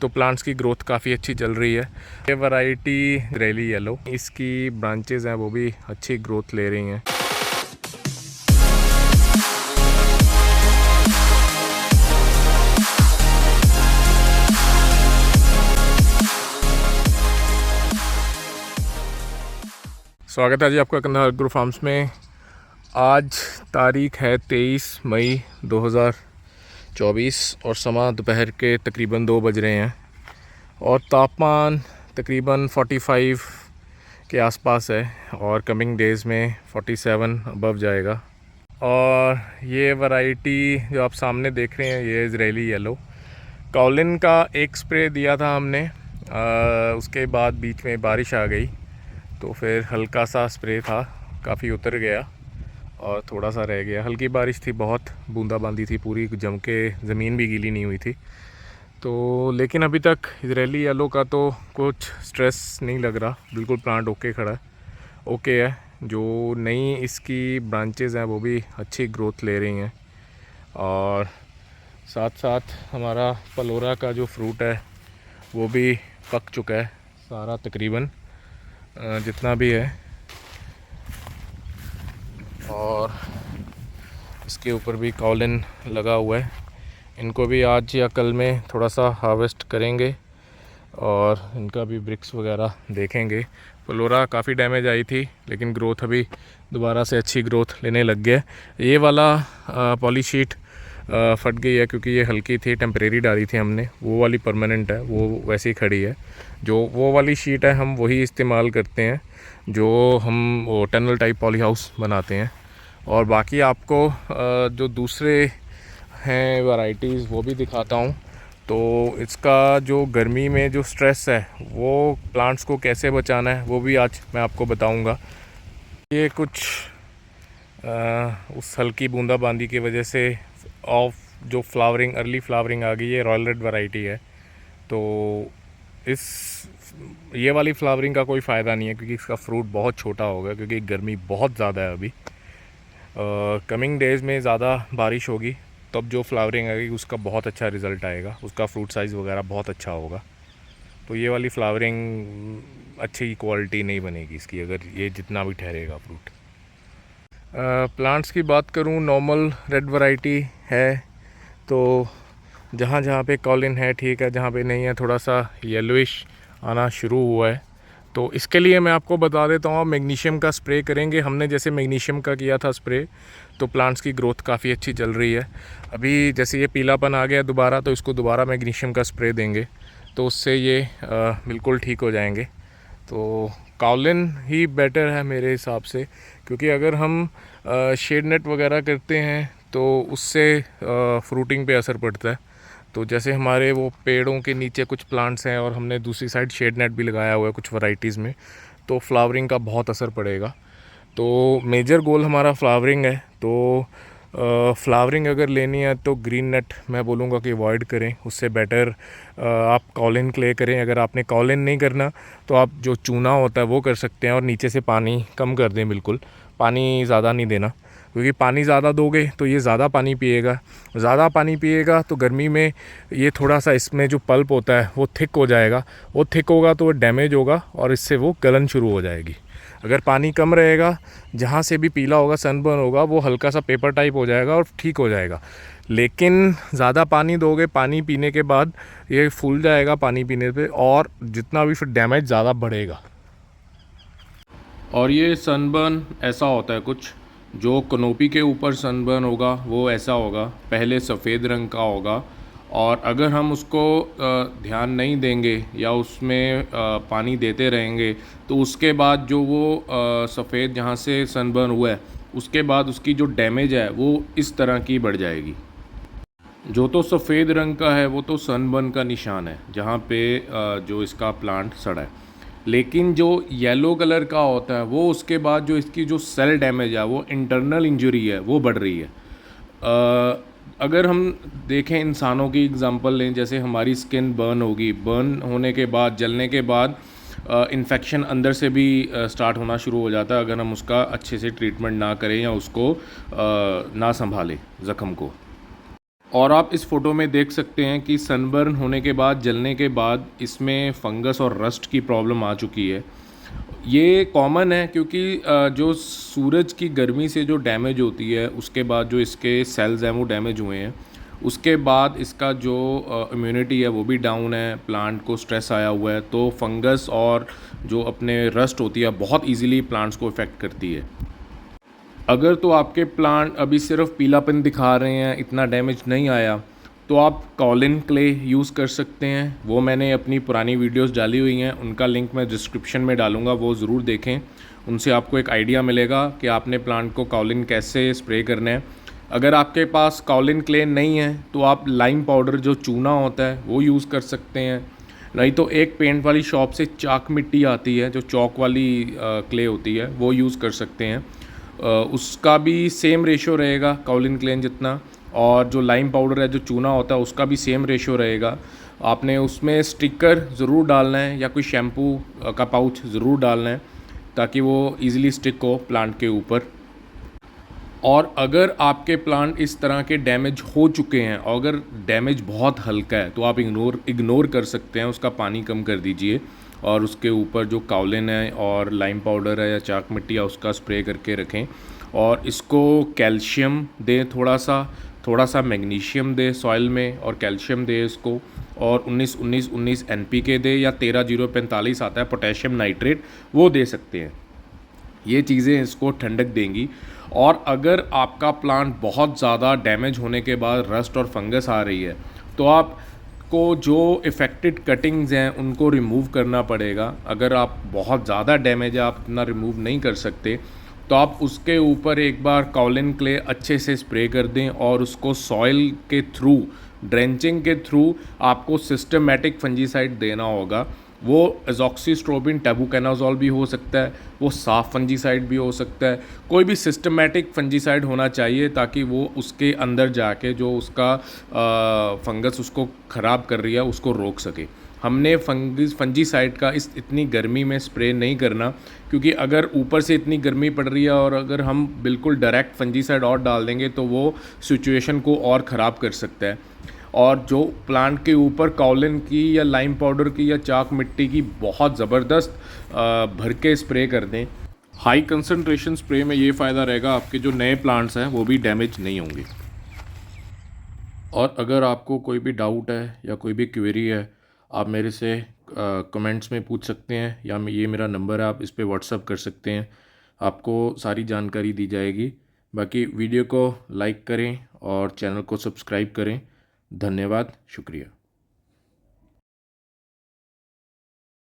तो प्लांट्स की ग्रोथ काफ़ी अच्छी चल रही है। ये वैरायटी इज़राइली येलो, इसकी ब्रांचेज़ हैं वो भी अच्छी ग्रोथ ले रही हैं। स्वागत है जी आपका कंधार एग्रो फार्म्स में। आज तारीख है 23 मई 2024 और समा दोपहर के तकरीबन 2 बज रहे हैं और तापमान तकरीबन 45 के आसपास है और कमिंग डेज़ में 47 अबव जाएगा। और ये वैरायटी जो आप सामने देख रहे हैं ये इज़राइली येलो, कॉलिन का एक स्प्रे दिया था हमने, उसके बाद बीच में बारिश आ गई तो फिर हल्का सा स्प्रे था, काफ़ी उतर गया और थोड़ा सा रह गया। हल्की बारिश थी, बहुत बूंदाबांदी थी, पूरी जम के ज़मीन भी गीली नहीं हुई थी तो। लेकिन अभी तक इज़राइली येलो का तो कुछ स्ट्रेस नहीं लग रहा, बिल्कुल प्लांट ओके खड़ा है, ओके है। जो नई इसकी ब्रांचेज़ हैं वो भी अच्छी ग्रोथ ले रही हैं और साथ साथ हमारा पलोरा का जो फ्रूट है वो भी पक चुका है सारा, तकरीबन जितना भी है। और इसके ऊपर भी कॉलिन लगा हुआ है, इनको भी आज या कल में थोड़ा सा हार्वेस्ट करेंगे और इनका भी ब्रिक्स वगैरह देखेंगे। पलोरा काफ़ी डैमेज आई थी लेकिन ग्रोथ अभी दोबारा से अच्छी ग्रोथ लेने लग गया। ये वाला पॉली शीट फट गई है क्योंकि ये हल्की थी, टेम्परेरी डाली थी हमने, वो वाली परमानेंट है, वो वैसे ही खड़ी है। जो वो वाली शीट है हम वही इस्तेमाल करते हैं जो हम वो टनल टाइप पॉली हाउस बनाते हैं। और बाकी आपको जो दूसरे हैं वैरायटीज़ वो भी दिखाता हूँ। तो इसका जो गर्मी में जो स्ट्रेस है वो प्लांट्स को कैसे बचाना है वो भी आज मैं आपको बताऊँगा। ये कुछ उस हल्की बूंदाबांदी की वजह से ऑफ जो फ्लावरिंग, अर्ली फ्लावरिंग आ गई, ये रॉयल रेड वैरायटी है तो ये वाली फ्लावरिंग का कोई फ़ायदा नहीं है क्योंकि इसका फ्रूट बहुत छोटा होगा क्योंकि गर्मी बहुत ज़्यादा है अभी। कमिंग डेज़ में ज़्यादा बारिश होगी तब जो फ्लावरिंग आएगी उसका बहुत अच्छा रिज़ल्ट आएगा, उसका फ्रूट साइज़ वगैरह बहुत अच्छा होगा। तो ये वाली फ्लावरिंग अच्छी क्वालिटी नहीं बनेगी इसकी अगर ये जितना भी ठहरेगा फ्रूट। प्लांट्स की बात करूं, नॉर्मल रेड वैरायटी है तो जहाँ जहाँ पे कॉलिन है ठीक है, जहाँ पे नहीं है थोड़ा सा येलोइश आना शुरू हुआ है। तो इसके लिए मैं आपको बता देता हूँ, मैग्नीशियम का स्प्रे करेंगे हमने। जैसे मैग्नीशियम का किया था स्प्रे तो प्लांट्स की ग्रोथ काफ़ी अच्छी चल रही है। अभी जैसे ये पीलापन आ गया दोबारा तो इसको दोबारा मैग्नीशियम का स्प्रे देंगे तो उससे ये बिल्कुल ठीक हो जाएंगे। तो कॉलिन ही बेटर है मेरे हिसाब से क्योंकि अगर हम शेड नेट वगैरह करते हैं तो उससे फ्रूटिंग पे असर पड़ता है। तो जैसे हमारे वो पेड़ों के नीचे कुछ प्लांट्स हैं और हमने दूसरी साइड शेड नेट भी लगाया हुआ है कुछ वैरायटीज़ में, तो फ्लावरिंग का बहुत असर पड़ेगा। तो मेजर गोल हमारा फ्लावरिंग है तो फ्लावरिंग अगर लेनी है तो ग्रीन नेट मैं बोलूँगा कि अवॉइड करें, उससे बेटर आप कॉलिन क्ले करें। अगर आपने कॉलिन नहीं करना तो आप जो चूना होता है वो कर सकते हैं और नीचे से पानी कम कर दें, बिल्कुल पानी ज़्यादा नहीं देना क्योंकि पानी ज़्यादा दोगे तो ये ज़्यादा पानी पिएगा, ज़्यादा पानी पिएगा तो गर्मी में ये थोड़ा सा इसमें जो पल्प होता है वो थिक हो जाएगा, वो थिक होगा तो वो डैमेज होगा और इससे वो गलन शुरू हो जाएगी। अगर पानी कम रहेगा, जहाँ से भी पीला होगा, सनबर्न होगा, वो हल्का सा पेपर टाइप हो जाएगा और ठीक हो जाएगा। लेकिन ज़्यादा पानी दोगे, पानी पीने के बाद ये फूल जाएगा पानी पीने पे और जितना भी फिर डैमेज ज़्यादा बढ़ेगा। और ये सनबर्न ऐसा होता है कुछ, जो कनोपी के ऊपर सनबर्न होगा वो ऐसा होगा, पहले सफ़ेद रंग का होगा और अगर हम उसको ध्यान नहीं देंगे या उसमें पानी देते रहेंगे तो उसके बाद जो वो सफ़ेद जहाँ से सनबर्न हुआ है उसके बाद उसकी जो डैमेज है वो इस तरह की बढ़ जाएगी। जो तो सफ़ेद रंग का है वो तो सनबर्न का निशान है जहाँ पे जो इसका प्लांट सड़ा है। लेकिन जो येलो कलर का होता है वो उसके बाद जो इसकी जो सेल डैमेज है, वो इंटरनल इंजरी है, वो बढ़ रही है। अगर हम देखें इंसानों की एग्जांपल लें, जैसे हमारी स्किन बर्न होगी, बर्न होने के बाद, जलने के बाद इन्फेक्शन अंदर से भी स्टार्ट होना शुरू हो जाता है अगर हम उसका अच्छे से ट्रीटमेंट ना करें या उसको ना संभालें ज़ख़म को। और आप इस फ़ोटो में देख सकते हैं कि सनबर्न होने के बाद, जलने के बाद इसमें फंगस और रस्ट की प्रॉब्लम आ चुकी है। ये कॉमन है क्योंकि जो सूरज की गर्मी से जो डैमेज होती है, उसके बाद जो इसके सेल्स हैं वो डैमेज हुए हैं। उसके बाद इसका जो इम्यूनिटी है वो भी डाउन है, प्लांट को स्ट्रेस आया हुआ है, तो फंगस और जो अपने रस्ट होती है बहुत ईज़िली प्लांट्स को इफ़ेक्ट करती है। अगर तो आपके प्लांट अभी सिर्फ पीलापन दिखा रहे हैं, इतना डैमेज नहीं आया, तो आप कालिन क्ले यूज़ कर सकते हैं। वो मैंने अपनी पुरानी वीडियोस डाली हुई हैं, उनका लिंक मैं डिस्क्रिप्शन में डालूँगा, वो ज़रूर देखें। उनसे आपको एक आइडिया मिलेगा कि आपने प्लांट को कालिन कैसे स्प्रे करना है। अगर आपके पास कालिन क्ले नहीं है तो आप लाइम पाउडर जो चूना होता है वो यूज़ कर सकते हैं। नहीं तो एक पेंट वाली शॉप से चाक मिट्टी आती है, जो चौक वाली क्ले होती है, वो यूज़ कर सकते हैं। उसका भी सेम रेशो रहेगा काउलिन क्लेन जितना, और जो लाइम पाउडर है जो चूना होता है उसका भी सेम रेशो रहेगा। आपने उसमें स्टिकर ज़रूर डालना है या कोई शैम्पू का पाउच ज़रूर डालना है ताकि वो इजीली स्टिक हो प्लांट के ऊपर। और अगर आपके प्लांट इस तरह के डैमेज हो चुके हैं और अगर डैमेज बहुत हल्का है तो आप इग्नोर कर सकते हैं, उसका पानी कम कर दीजिए और उसके ऊपर जो काउलिन है और लाइम पाउडर है या चाक मिट्टी है उसका स्प्रे करके रखें। और इसको कैल्शियम दें, थोड़ा सा मैग्नीशियम दे सॉइल में और कैल्शियम दे इसको, और 19-19-19 NPK दे या 13-0-45 आता है पोटेशियम नाइट्रेट, वो दे सकते हैं। ये चीज़ें इसको ठंडक देंगी। और अगर आपका प्लांट बहुत ज़्यादा डैमेज होने के बाद रस्ट और फंगस आ रही है तो आपको जो इफ़ेक्टेड कटिंग्स हैं उनको रिमूव करना पड़ेगा। अगर आप बहुत ज़्यादा डैमेज है, आप इतना रिमूव नहीं कर सकते, तो आप उसके ऊपर एक बार काउलिन क्ले अच्छे से स्प्रे कर दें और उसको सॉइल के थ्रू, ड्रेंचिंग के थ्रू आपको सिस्टमेटिक फंजीसाइड देना होगा। वो एज़ॉक्सिस्ट्रोबिन टेबुकैनाज़ोल भी हो सकता है, वो साफ फंजीसाइड भी हो सकता है, कोई भी सिस्टमेटिक फंजीसाइड होना चाहिए ताकि वो उसके अंदर जाके जो उसका फंगस उसको ख़राब कर रही है उसको रोक सके। हमने फंजीसाइड का इतनी गर्मी में स्प्रे नहीं करना, क्योंकि अगर ऊपर से इतनी गर्मी पड़ रही है और अगर हम बिल्कुल डायरेक्ट फंजीसाइड और डाल देंगे तो वो सिचुएशन को और ख़राब कर सकता है। और जो प्लांट के ऊपर काउलिन की या लाइम पाउडर की या चाक मिट्टी की बहुत ज़बरदस्त भर के स्प्रे कर दें। हाई कंसंट्रेशन स्प्रे में ये फ़ायदा रहेगा, आपके जो नए प्लांट्स हैं वो भी डैमेज नहीं होंगे। और अगर आपको कोई भी डाउट है या कोई भी क्वेरी है, आप मेरे से कमेंट्स में पूछ सकते हैं, या ये मेरा नंबर है, आप इस पे व्हाट्सअप कर सकते हैं, आपको सारी जानकारी दी जाएगी। बाकी वीडियो को लाइक करें और चैनल को सब्सक्राइब करें। धन्यवाद, शुक्रिया।